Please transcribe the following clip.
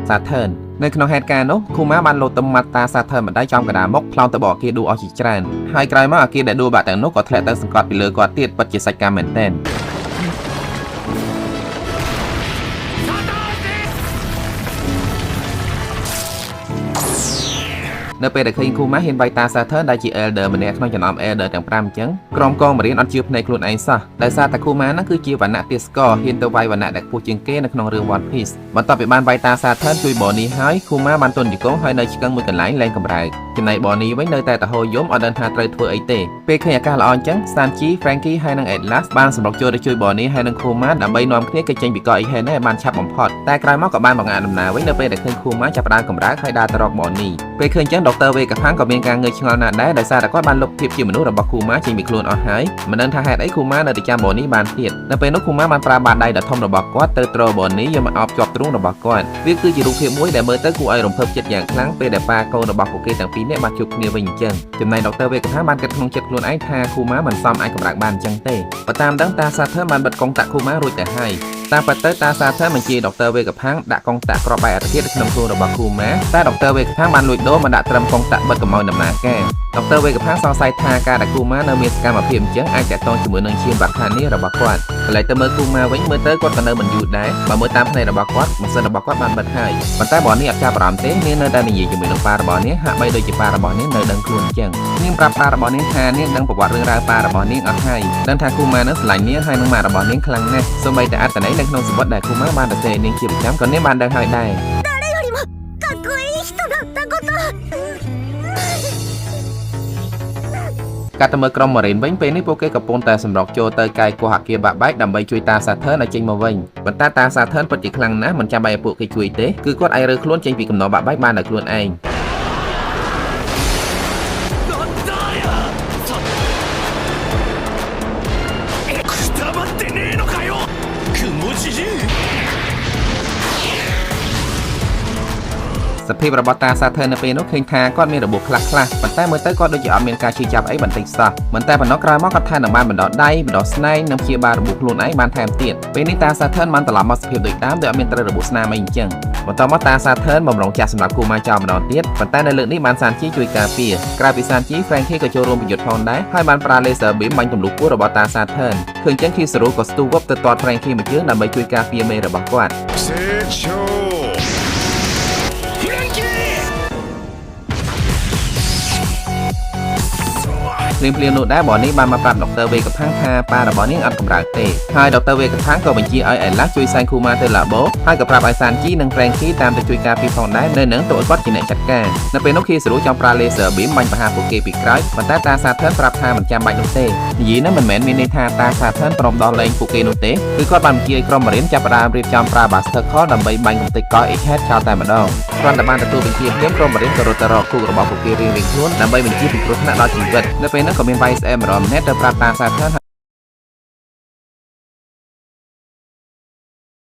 ซาเทิร์นในขณะเหตุการณ์นู้คูม้าบันโลตมัตตาซาเทิร์นมันได้จอมกระดามกพลองตะบอกกีดูออชิจรันให้ไกลมากกีได้ดูบาดแต่นกก็แถลงสังกัดไปเลยกว่าเตี้ยปัจจิสัยการเหมือนเต้นในពេលដែលឃើញគូម៉ាហ៊ានវាយតាសាធើដែលជាអេលដឺម្នាក់ក្នុងចំណោមអេលដឺទាំង5អញ្ចឹងក្រុមកងបរិញ្ញាអត់ជឿផ្នែកខ្លួនឯងសោះដោយសារតែគូម៉ាហ្នឹងគឺជាវណ្ណៈទាសកហ៊ានទៅវាយវណ្ណៈដែលខ្ពស់ជាងគេនៅក្នុងរឿង One Piece បន្ទាប់ពីបានវាយតាសាធើជួយបននេះហើយគូម៉ាបានទន់ជង្គង់ហើយនៅឆ្កឹងមួយកន្លែងលែងកម្រើកចំណែកបននេះវិញនៅតែតហោយំអត់ដឹងថាត្រូវធ្វើអីទេពេលឃើញអាកាសល្អអញ្ចឹង Sanji Frankie ហើយនិង Atlas បានសម្រុកចូលទៅជួយបននេះហើយនិងគូម៉ាដើម្បីនាំគ្នាគេចេញពីកោអ៊ីហេនឲ្យបានឆាប់បំផុតតែក្រោយមកក៏បានបង្ហាញដំណើរវិញនៅពេលដែលឃើញគូម៉ាចាប់ផ្ដើមកម្រើកហើយដើរទៅរកបននេះពេលឃើញអញ្ចឹងដុកទ័រវេកាផាំងក៏មានការងើយឆ្ងល់ណាស់ដែរដោយសារតែគាត់បានលុបភាពជាមនុស្សរបស់គូម៉ាចេញពីខ្លួនអស់ហើយមិនដឹងថាហេតុអីគូម៉ានៅតែចាំបននេះបានទៀតនៅពេលនោះគូម៉ាបានប្រើបាតដៃដ៏ធំរបស់គាត់ទៅទ្របននេះយកមកអបជាប់ទ្រូងរបស់គាត់វាគឺជារូបភាពមួយដែលមើលទៅគួរឲ្យរំភើបចិត្តយ៉ាងខ្លាំងពេលដែលប៉ាកូនរបស់ពួកគេទាំងពីរនាក់បានជួបគ្នាវិញអញ្ចឹងចំណែកដុកទ័រវេកាផាំងបានគិតក្នុងចិត្តខ្លួនឯងថាគូម៉ាមិនសមអាចកម្រើកបានអញ្ចឹងទេប៉ុន្តែមិនដឹងតាសាធើបានបិទកងតាក់គូម៉ារួចទៅហើយតាមពិតទៅតាសាធើបញ្ជាដុកទ័រវេកាផាំងដាក់កងតាក់ក្របបែកអត្តឃាតនៅក្នុងខ្លួនរបស់គូម៉ាតែដុកទ័រវេកាផាំងបានលួចដូរមកដាក់ត្រឹមកងតាក់បិទកំឲ្យដំណើរការដុកទ័រវេកាផាំងសង្ស័យថាការដែលគូម៉ានៅមានសកម្មភាពអញ្ចឹងអាចតកតងជាមួយនឹងឈាមវត្តខានីរបស់គាត់កន្លែងទៅមើលគូម៉ាវិញមើលទៅគាត់ក៏នៅមិនយូរដែរបើមើលតាមផ្នែករបស់គាត់ម៉ាស៊ីនរបស់គាត់បានបិទហើយប៉ុន្តែបងនេះអត់ចាប់អារម្មណ៍ទេនាងនៅតែនិយាយជាមួយនឹងប៉ារបស់នាងហាក់បីដូចជាប៉ារបស់នាងនៅដឹងខ្លួនអញ្ចឹងនាងប្រាប់ប៉ារបស់នាងថានាងដឹងប្រវត្តិរឿងរ៉ាវប៉ារបស់នាងអស់ហើយដឹងថាគូម៉ានឹងស្រឡាញ់នាងហើយនឹងម៉ាក់របស់នាងខ្លាំងណាស់សូម្បីតែអត្តន័យនៅក្នុងសម្បត្តិដែលគូម៉ាបានសរសេរនាងជាប្រចាំក៏នាងបានដឹងហើយដែរកាត់ទៅមើលក្រុមម៉ារីនវិញពេលនេះពួកគេកំពុងតែសម្រុកចូលទៅកាយគោះអគារបាក់បែកដើម្បីជួយតាសាធើឲ្យចេញមកវិញប៉ុន្តែតាសាធើពិតជាខ្លាំងណាស់មិនចាំបាច់ឲ្យពួកគេជួយទេគឺគាត់អាចរើខ្លួនចេញពីកំណត់បាក់បែកបានដោយខ្លួនឯងសភាពរបស់តាសាធើនៅពេលនោះឃើញថាគាត់មានរបួសខ្លះប៉ុន្តែមើលទៅគាត់ដូចជាអត់មានការឈឺចាប់អីបន្តិចសោះប៉ុន្តែប៉ុណ្ណោះក្រោយមកគាត់ថែមនឹងបានបណ្ដោះដៃបណ្ដោះស្នែងនិងព្យាបាលរបួសខ្លួនឯងបានថែមទៀតពេលនេះតាសាធើបានត្រឡប់មកសភាពដូចដើមដោយអត់មានត្រូវរបួសស្នាមអីអញ្ចឹងបន្តមកតាសាធើបំរុងចាស់សម្រាប់គូម៉ាចោលម្ដងទៀតប៉ុន្តែនៅលើកនេះបានសានជីជួយការពារក្រៅពីសានជី Frankie ក៏ចូលរួមប្រយុទ្ធផងដែរហើយបានប្រើ Laser Beam បាញ់ទម្លុះពោះរបស់តាសាធើឃើញអញ្ចឹង Kizaru ក៏ស្ទុះវឹបទៅទាត់ Frankie មួយជើងដើម្បីជួយការពារមេរបស់គាត់ភ្លាមនោះដែរបននេះបានមកប្រាប់ដុកទ័រវេកាផាំងថាប៉ារបស់នាងអត់កម្រើកទេហើយដុកទ័រវេកាផាំងក៏បញ្ជាឲ្យអេឡាស់ជួយសែងគូម៉ាទៅឡាបូហើយក៏ប្រាប់ឲ្យសានជីនិងហ្វ្រេងគីតាមទៅជួយការពារផងដែរនៅនឹងទៅឲ្យគាត់ជាអ្នកចាត់ការនៅពេលនោះគីសារូចង់ប្រើ Laser Beam បាញ់ប្រហារពួកគេពីក្រោយប៉ុន្តែតាសាធើប្រាប់ថាមិនចាំបាច់នោះទេនិយាយនោះមិនមែនមានន័យថាតាសាធើព្រមដោះលែងពួកគេនោះទេគឺគាត់បានបញ្ជាឲ្យក្រុមម៉ារីនចាប់ផ្ដើមរៀបចំប្រើ Buster Call ដើម្បីបាញ់កំទេចកោ Egghead ចោលតែម្ដងគ្រាន់តែបានទទួលបញ្ជាភ្លាមក្រុមម៉ារីនក៏រត់ទៅរកគូរបស់ពួកគេរៀងៗខ្លួនដើម្បីបញ្ជាពីគ្រោះថ្នាក់ដល់ជីវិតនៅពេលនោះក៏មាន Vice Admiral ម្នាក់ទៅប្រាប់តាសាធើឲ្យ